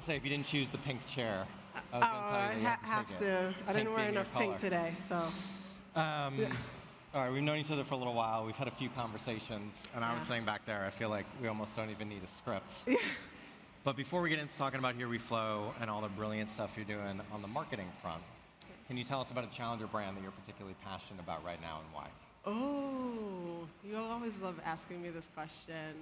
say, if you didn't choose the pink chair, I was going to tell you that you have to. I didn't wear enough pink today, so. All right, we've known each other for a little while. We've had a few conversations, and I was saying back there, I feel like we almost don't even need a script. But before we get into talking about HereWeFlo and all the brilliant stuff you're doing on the marketing front, can you tell us about a challenger brand that you're particularly passionate about right now and why? Oh, you always love asking me this question.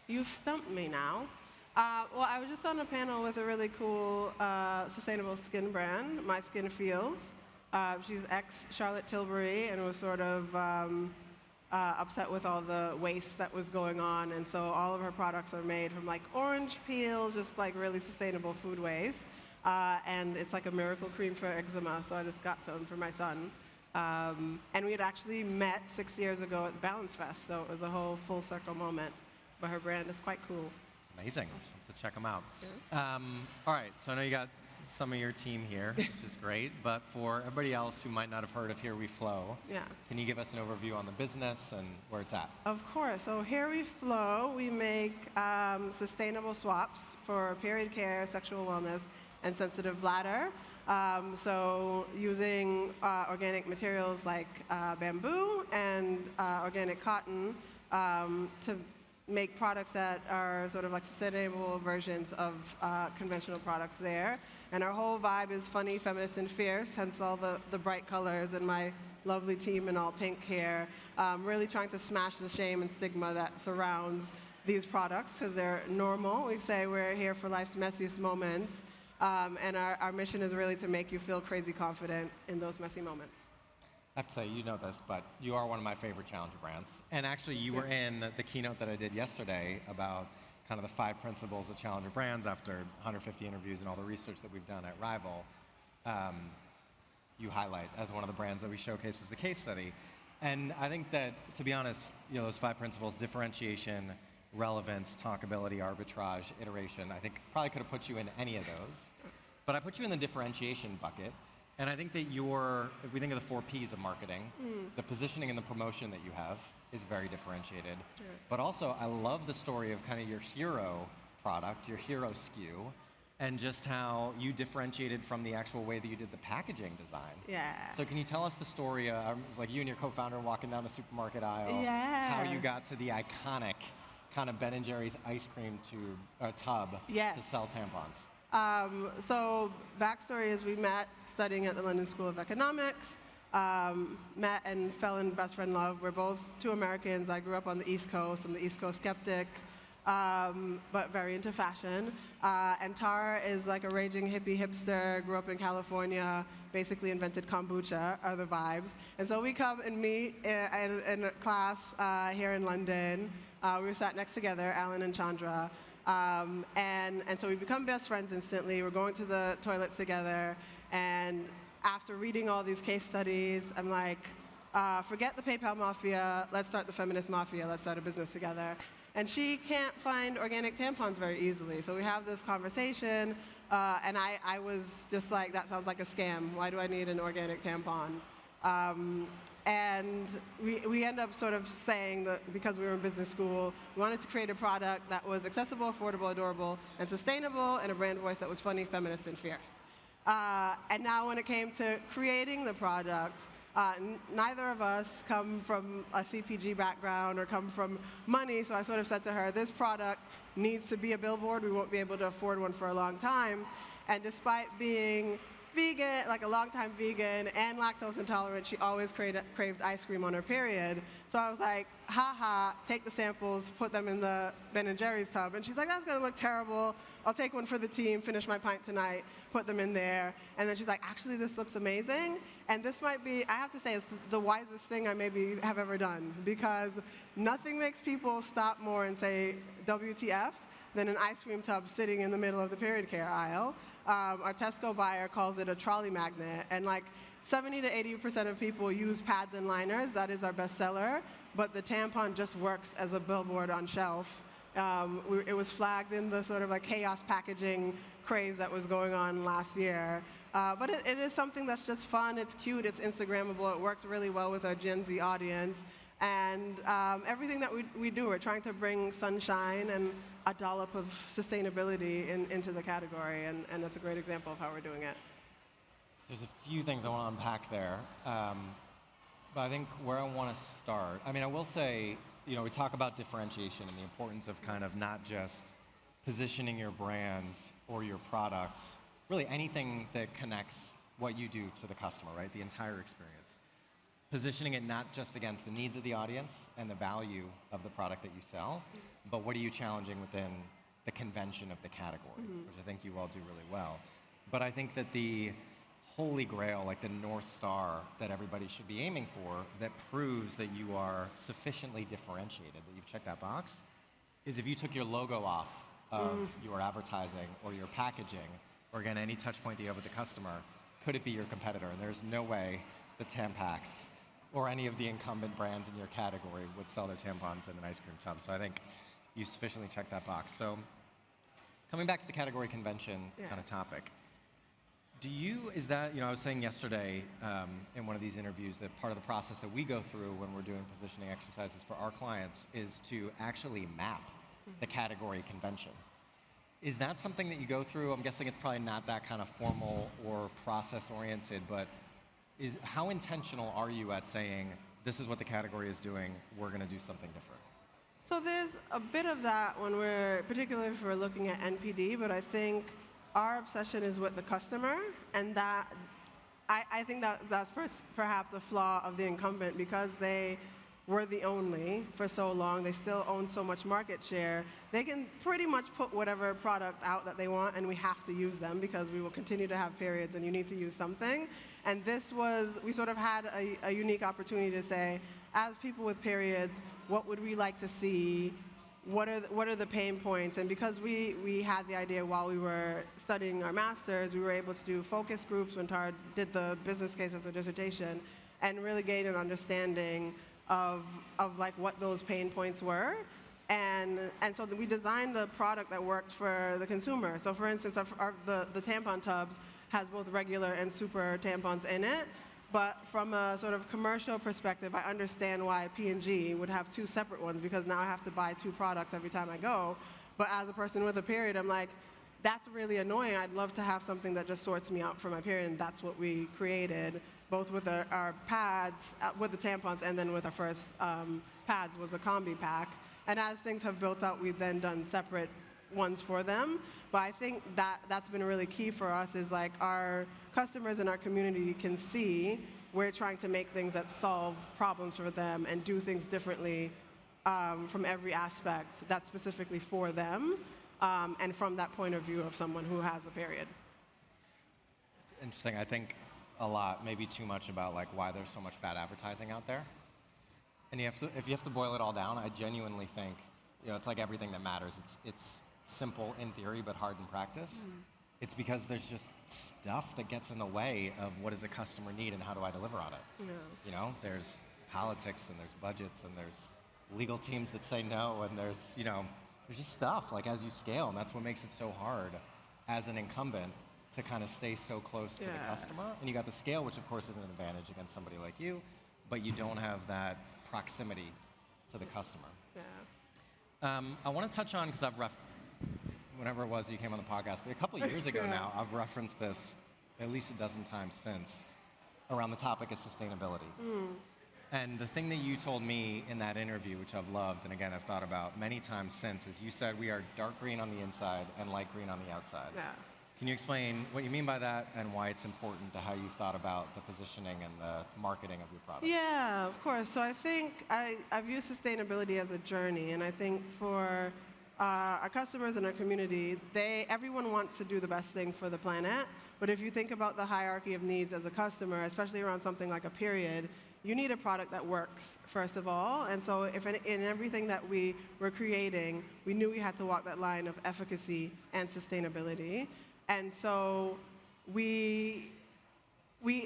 You've stumped me now. Well, I was just on a panel with a really cool sustainable skin brand, My Skin Feels. She's ex-Charlotte Tilbury and was sort of upset with all the waste that was going on. And so all of her products are made from like orange peel, just like really sustainable food waste. And it's like a miracle cream for eczema, so I just got some for my son. And we had actually met 6 years ago at Balance Fest, so it was a whole full circle moment. But her brand is quite cool. Amazing. I'll have to check them out. Yeah. All right, so I know you got some of your team here, which is great, but for everybody else who might not have heard of HereWeFlo, can you give us an overview on the business and where it's at? Of course. So HereWeFlo, we make sustainable swaps for period care, sexual wellness, and sensitive bladder. So using organic materials like bamboo and organic cotton to make products that are sort of like sustainable versions of conventional products there. And our whole vibe is funny, feminist, and fierce, hence all the bright colors and my lovely team in all pink here, really trying to smash the shame and stigma that surrounds these products because they're normal. We say we're here for life's messiest moments, and our mission is really to make you feel crazy confident in those messy moments. I have to say, you know this, but you are one of my favorite challenger brands. And actually, you were in the keynote that I did yesterday about kind of the 5 principles of challenger brands after 150 interviews and all the research that we've done at Rival. You highlight as one of the brands that we showcase as a case study. And I think that, to be honest, those 5 principles, differentiation, relevance, talkability, arbitrage, iteration, I think probably could have put you in any of those. But I put you in the differentiation bucket. And I think that if we think of the 4 Ps of marketing, the positioning and the promotion that you have is very differentiated. Sure. But also, I love the story of kind of your hero product, your hero SKU, and just how you differentiated from the actual way that you did the packaging design. Yeah. So can you tell us the story? It was like you and your co-founder walking down the supermarket aisle. Yeah. How you got to the iconic kind of Ben & Jerry's ice cream tub Yes. to sell tampons. So backstory is we met studying at the London School of Economics, met and fell in best friend love. We're both 2 Americans. I grew up on the East Coast. I'm the East Coast skeptic, but very into fashion. And Tara is like a raging hippie hipster, grew up in California, basically invented kombucha, are the vibes. And so we come and meet in a class here in London. We were sat next together, Alan and Chandra. And so we become best friends instantly. We're going to the toilets together. And after reading all these case studies, I'm like, forget the PayPal mafia. Let's start the feminist mafia. Let's start a business together. And she can't find organic tampons very easily. So we have this conversation. And I was just like, that sounds like a scam. Why do I need an organic tampon? And we end up sort of saying that because we were in business school, we wanted to create a product that was accessible, affordable, adorable, and sustainable, and a brand voice that was funny, feminist, and fierce. And now when it came to creating the product, neither of us come from a CPG background or come from money, so I sort of said to her, this product needs to be a billboard. We won't be able to afford one for a long time. And despite being vegan, like a longtime vegan and lactose intolerant, she always craved ice cream on her period. So I was like, haha, take the samples, put them in the Ben & Jerry's tub. And she's like, that's gonna look terrible. I'll take one for the team, finish my pint tonight, put them in there. And then she's like, actually, this looks amazing. And this might be, I have to say, it's the wisest thing I maybe have ever done, because nothing makes people stop more and say, WTF, than an ice cream tub sitting in the middle of the period care aisle. Our Tesco buyer calls it a trolley magnet, and like 70 to 80% of people use pads and liners. That is our best seller, but the tampon just works as a billboard on shelf. It was flagged in the sort of like chaos packaging craze that was going on last year. But it is something that's just fun, it's cute, it's Instagrammable, it works really well with our Gen Z audience. And everything that we do, we're trying to bring sunshine and a dollop of sustainability into the category, and that's a great example of how we're doing it. There's a few things I want to unpack there, but I think where I want to start, I mean, I will say, we talk about differentiation and the importance of kind of not just positioning your brand or your product, really anything that connects what you do to the customer, right? The entire experience. Positioning it not just against the needs of the audience and the value of the product that you sell, but what are you challenging within the convention of the category, which I think you all do really well. But I think that the holy grail, like the North Star that everybody should be aiming for, that proves that you are sufficiently differentiated, that you've checked that box, is if you took your logo off of your advertising or your packaging, or again, any touch point that you have with the customer, could it be your competitor? And there's no way the Tampax or any of the incumbent brands in your category would sell their tampons in an ice cream tub. So I think you sufficiently checked that box. So coming back to the category convention kind of topic, I was saying yesterday in one of these interviews that part of the process that we go through when we're doing positioning exercises for our clients is to actually map the category convention. Is that something that you go through? I'm guessing it's probably not that kind of formal or process-oriented, but how intentional are you at saying, this is what the category is doing, we're going to do something different? So there's a bit of that particularly if we're looking at NPD, but I think our obsession is with the customer, and that I think that's perhaps a flaw of the incumbent, because they were the only for so long. They still own so much market share. They can pretty much put whatever product out that they want, and we have to use them because we will continue to have periods, and you need to use something. And we sort of had a unique opportunity to say, as people with periods, what would we like to see? What are the pain points? And because we had the idea while we were studying our masters, we were able to do focus groups when Tara did the business case as a dissertation, and really gain an understanding of like what those pain points were. And so we designed a product that worked for the consumer. So for instance, the tampon tubs has both regular and super tampons in it. But from a sort of commercial perspective, I understand why P&G would have two separate ones, because now I have to buy two products every time I go. But as a person with a period, I'm like, that's really annoying. I'd love to have something that just sorts me out for my period, and that's what we created, both with our pads, with the tampons, and then with our first pads was a combi pack. And as things have built out, we've then done separate ones for them. But I think that's been really key for us, is like our customers in our community can see we're trying to make things that solve problems for them and do things differently from every aspect that's specifically for them, and from that point of view of someone who has a period. It's interesting. I think a lot, maybe too much, about like why there's so much bad advertising out there. And if you have to boil it all down, I genuinely think it's like everything that matters. It's simple in theory, but hard in practice. It's because there's just stuff that gets in the way of what does the customer need and how do I deliver on it. Yeah. There's politics and there's budgets and there's legal teams that say no, and there's just stuff like as you scale, and that's what makes it so hard as an incumbent to kind of stay so close to the customer. And you got the scale, which of course is an advantage against somebody like you, but you don't have that proximity to the customer. Yeah. I want to touch on, because whenever it was you came on the podcast, but a couple of years ago now, I've referenced this at least a dozen times since, around the topic of sustainability. And the thing that you told me in that interview, which I've loved, and again, I've thought about many times since, is you said we are dark green on the inside and light green on the outside. Yeah. Can you explain what you mean by that and why it's important to how you've thought about the positioning and the marketing of your product? Yeah, of course. So I think I view sustainability as a journey, and I think for our customers and our community, everyone wants to do the best thing for the planet. But if you think about the hierarchy of needs as a customer, especially around something like a period, you need a product that works, first of all. And so if in everything that we were creating, we knew we had to walk that line of efficacy and sustainability. And so we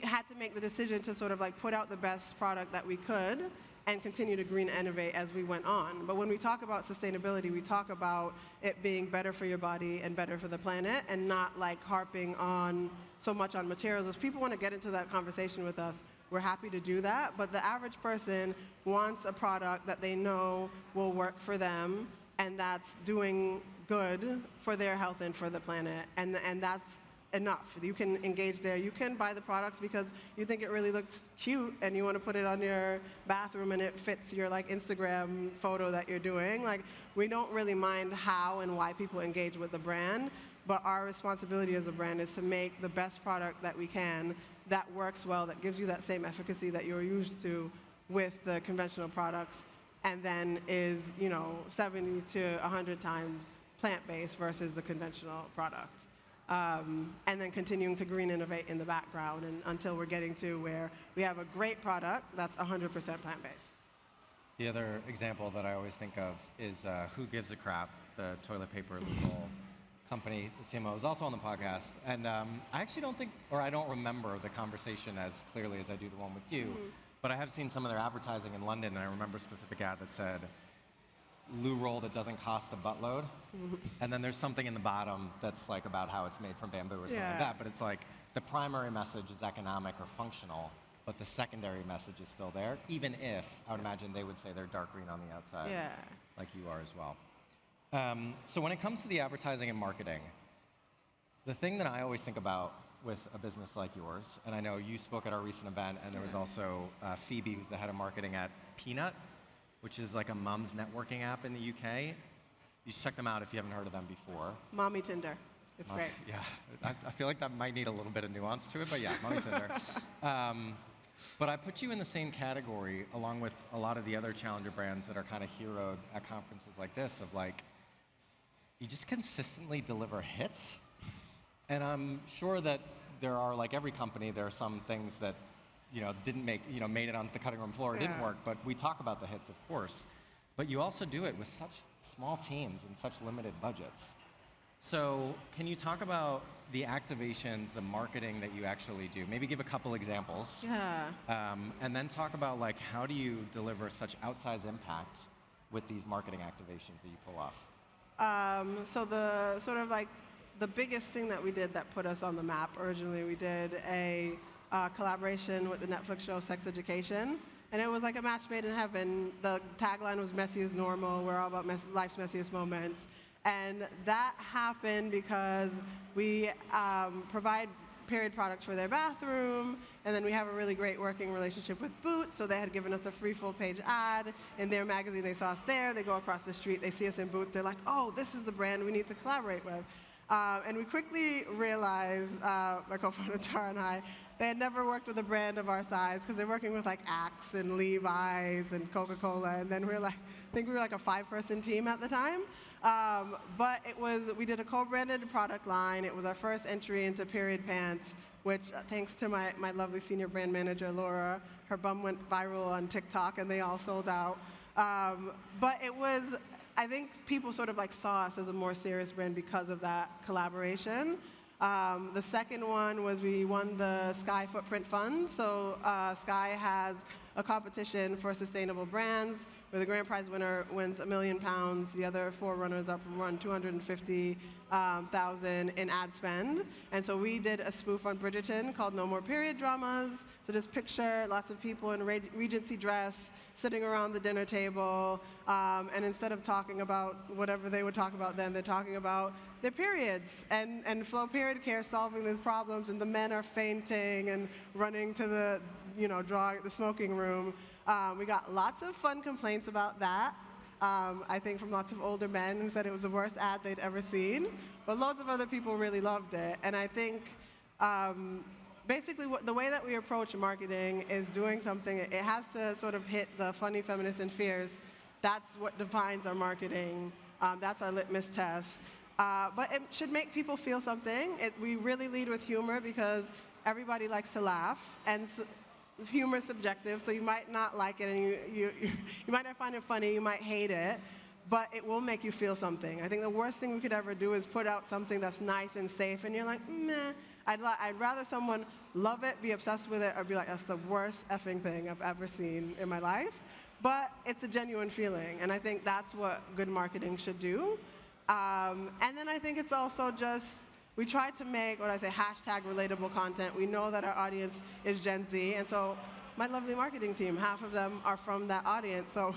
had to make the decision to sort of like put out the best product that we could and continue to green innovate as we went on. But when we talk about sustainability, we talk about it being better for your body and better for the planet, and not like harping on so much on materials. If people want to get into that conversation with us, we're happy to do that. But the average person wants a product that they know will work for them and that's doing good for their health and for the planet. And that's enough. You can engage there. You can buy the products because you think it really looks cute and you want to put it on your bathroom and it fits your like Instagram photo that you're doing. Like, we don't really mind how and why people engage with the brand, but our responsibility as a brand is to make the best product that we can that works well, that gives you that same efficacy that you're used to with the conventional products, and then is, 70 to 100 times plant-based versus the conventional product. And then continuing to green innovate in the background until we're getting to where we have a great product that's 100% plant-based. The other example that I always think of is Who Gives a Crap, the toilet paper legal company. The CMO was also on the podcast. And I actually don't think, or I don't remember the conversation as clearly as I do the one with you, but I have seen some of their advertising in London, and I remember a specific ad that said, loo roll that doesn't cost a buttload, and then there's something in the bottom that's like about how it's made from bamboo or something like that, but it's like the primary message is economic or functional, but the secondary message is still there, even if I would imagine they would say they're dark green on the outside, like you are as well. So when it comes to the advertising and marketing, the thing that I always think about with a business like yours, and I know you spoke at our recent event, and there was also Phoebe, who's the head of marketing at Peanut, which is like a mom's networking app in the UK. You should check them out if you haven't heard of them before. Mommy Tinder. It's great. Yeah, I feel like that might need a little bit of nuance to it, but yeah, Mommy Tinder. But I put you in the same category along with a lot of the other challenger brands that are kind of heroed at conferences like this of like, you just consistently deliver hits. And I'm sure that there are, like every company, there are some things that didn't make, made it onto the cutting room floor, it didn't work, but we talk about the hits, of course. But you also do it with such small teams and such limited budgets. So can you talk about the activations, the marketing that you actually do? Maybe give a couple examples. And then talk about like, how do you deliver such outsized impact with these marketing activations that you pull off? So the sort of like the biggest thing that we did that put us on the map originally, we did a collaboration with the Netflix show Sex Education, and it was like a match made in heaven. The tagline was "Messy is normal. We're all about life's messiest moments," and that happened because we provide period products for their bathroom, and then we have a really great working relationship with Boots, so they had given us a free full-page ad in their magazine. They saw us there. They go across the street. They see us in Boots. They're like, "Oh, this is the brand we need to collaborate with." And we quickly realized, my co-founder Tara and I, they had never worked with a brand of our size because they're working with like Axe and Levi's and Coca-Cola, and then I think we were like a 5-person team at the time. But we did a co-branded product line. It was our first entry into period pants, which thanks to my lovely senior brand manager, Laura, her bum went viral on TikTok and they all sold out. But I think people sort of like saw us as a more serious brand because of that collaboration. The second one was we won the Sky Footprint Fund. So Sky has a competition for sustainable brands where the grand prize winner wins £1 million. The other 4 runners-up won $250,000 in ad spend. And so we did a spoof on Bridgerton called No More Period Dramas. So just picture lots of people in Regency dress sitting around the dinner table, and instead of talking about whatever they would talk about then, they're talking about their periods and Flow Period Care solving these problems, and the men are fainting and running to the smoking room. We got lots of fun complaints about that. I think from lots of older men who said it was the worst ad they'd ever seen, but loads of other people really loved it. And I think basically the way that we approach marketing is doing something, it has to sort of hit the funny, feminist, and fierce. That's what defines our marketing. That's our litmus test. But it should make people feel something. We really lead with humor because everybody likes to laugh, and humor is subjective, so you might not like it, and you might not find it funny, you might hate it, but it will make you feel something. I think the worst thing we could ever do is put out something that's nice and safe, and you're like, meh. I'd rather someone love it, be obsessed with it, or be like, that's the worst effing thing I've ever seen in my life. But it's a genuine feeling, and I think that's what good marketing should do. And then I think it's also just we try to make, what I say, hashtag relatable content. We know that our audience is Gen Z, and so my lovely marketing team, half of them are from that audience. So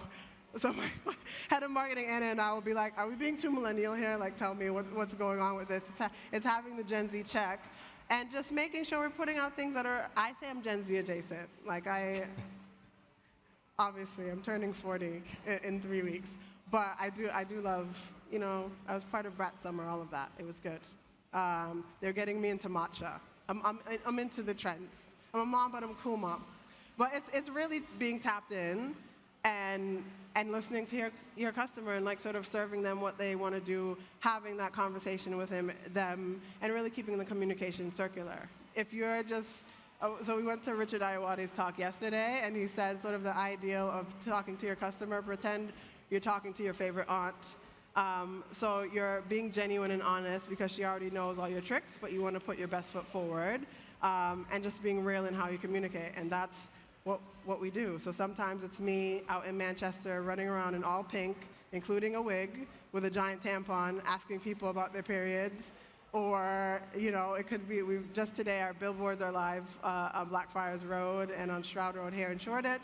my head of marketing, Anna, and I will be like, are we being too millennial here? Like, tell me what's going on with this. It's having the Gen Z check, and just making sure we're putting out things that are, I say I'm Gen Z adjacent. Like, obviously, I'm turning 40 in 3 weeks. But I do love, I was part of Brat Summer, all of that. It was good. They're getting me into matcha. I'm into the trends. I'm a mom, but I'm a cool mom. But it's really being tapped in and listening to your customer and like sort of serving them what they want to do, having that conversation with them, and really keeping the communication circular. If you're just, so we went to Richard Ayoade's talk yesterday, and he said sort of the ideal of talking to your customer, pretend you're talking to your favorite aunt. So you're being genuine and honest because she already knows all your tricks, but you want to put your best foot forward, and just being real in how you communicate. And that's what we do. So sometimes it's me out in Manchester running around in all pink, including a wig, with a giant tampon, asking people about their periods. Or, it could be, just today our billboards are live on Blackfriars Road and on Stroud Road here in Shoreditch.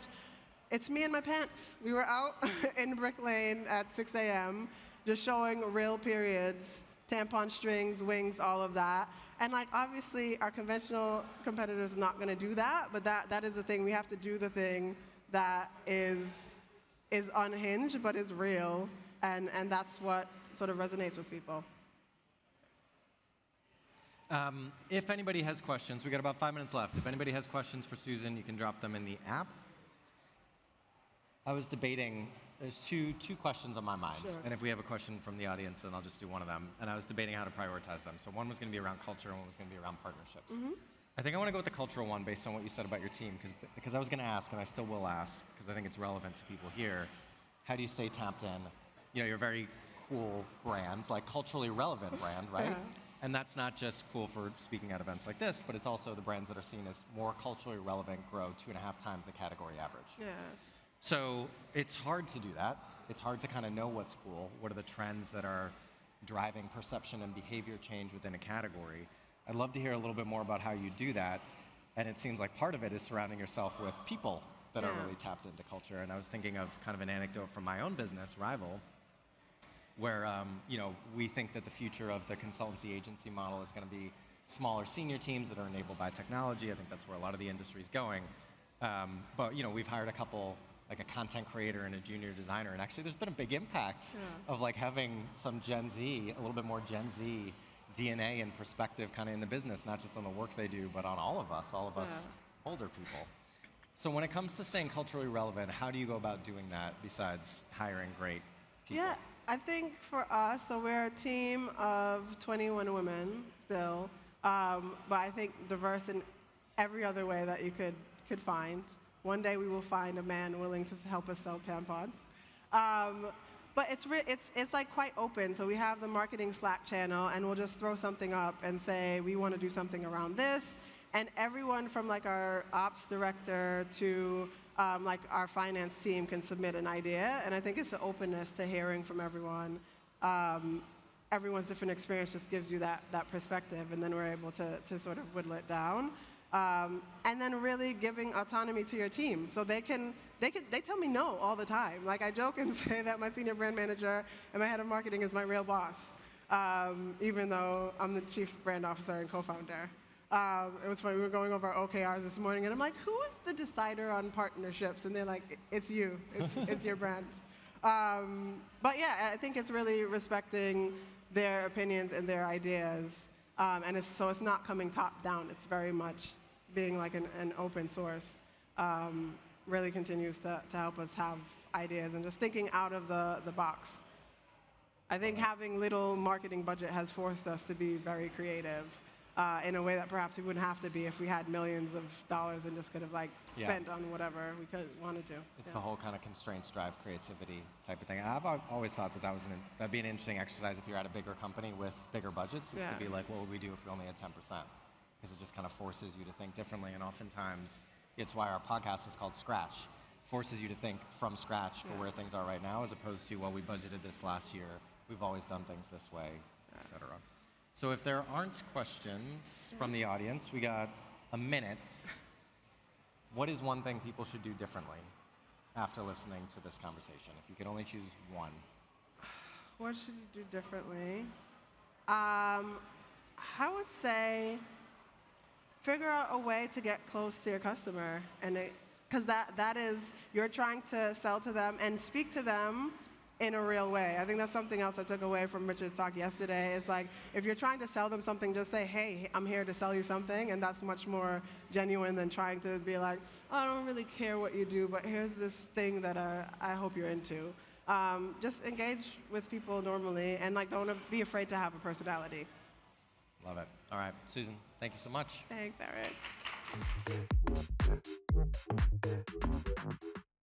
It's me in my pants. We were out in Brick Lane at 6 a.m. just showing real periods, tampon strings, wings, all of that. And like, obviously, our conventional competitors are not going to do that, but that is the thing. We have to do the thing that is unhinged, but is real, and that's what sort of resonates with people. If anybody has questions, we got about 5 minutes left. If anybody has questions for Susan, you can drop them in the app. I was debating, there's two questions on my mind. Sure. And if we have a question from the audience, then I'll just do one of them. And I was debating how to prioritize them. So one was going to be around culture, and one was going to be around partnerships. Mm-hmm. I think I want to go with the cultural one based on what you said about your team, because I was going to ask, and I still will ask, because I think it's relevant to people here. How do you stay tapped in? You're very cool brands, like culturally relevant brand, right? Yeah. And that's not just cool for speaking at events like this, but it's also the brands that are seen as more culturally relevant grow 2.5 times the category average. Yeah. So it's hard to do that. It's hard to kind of know what's cool. What are the trends that are driving perception and behavior change within a category? I'd love to hear a little bit more about how you do that. And it seems like part of it is surrounding yourself with people that are really tapped into culture. And I was thinking of kind of an anecdote from my own business, Rival, where we think that the future of the consultancy agency model is going to be smaller senior teams that are enabled by technology. I think that's where a lot of the industry is going. But we've hired a couple, like a content creator and a junior designer, and actually there's been a big impact of like having some Gen Z, a little bit more Gen Z DNA and perspective kind of in the business, not just on the work they do, but on all of us older people. So when it comes to staying culturally relevant, how do you go about doing that besides hiring great people? Yeah, I think for us, so we're a team of 21 women still, but I think diverse in every other way that you could find. One day we will find a man willing to help us sell tampons. But it's like quite open. So we have the marketing Slack channel, and we'll just throw something up and say, we want to do something around this. And everyone from like our ops director to like our finance team can submit an idea. And I think it's the openness to hearing from everyone. Everyone's different experience just gives you that perspective, and then we're able to sort of whittle it down. And then really giving autonomy to your team, so they tell me no all the time. Like, I joke and say that my senior brand manager and my head of marketing is my real boss, even though I'm the chief brand officer and co-founder. It was funny, we were going over our OKRs this morning, and I'm like, who is the decider on partnerships? And they're like, it's you, it's your brand. But yeah, I think it's really respecting their opinions and their ideas. And it's not coming top down. It's very much being like an open source. Really continues to help us have ideas and just thinking out of the box. I think having little marketing budget has forced us to be very creative in a way that perhaps we wouldn't have to be if we had millions of dollars and just could have spent on whatever we could want to do. It's the whole kind of constraints drive creativity type of thing. And I've always thought that'd be an interesting exercise if you're at a bigger company with bigger budgets, is to be like, what would we do if we only had 10%? Because it just kind of forces you to think differently. And oftentimes, it's why our podcast is called Scratch. Forces you to think from scratch for where things are right now, as opposed to, well, we budgeted this last year, we've always done things this way, et cetera. So if there aren't questions from the audience, we got a minute. What is one thing people should do differently after listening to this conversation? If you could only choose one. What should you do differently? I would say figure out a way to get close to your customer, and because that is, you're trying to sell to them and speak to them in a real way. I think that's something else I took away from Richard's talk yesterday. It's like, if you're trying to sell them something, just say, hey, I'm here to sell you something, and that's much more genuine than trying to be like, oh, I don't really care what you do, but here's this thing that I hope you're into. Just engage with people normally, and like, don't be afraid to have a personality. Love it. All right, Susan, thank you so much. Thanks, Eric.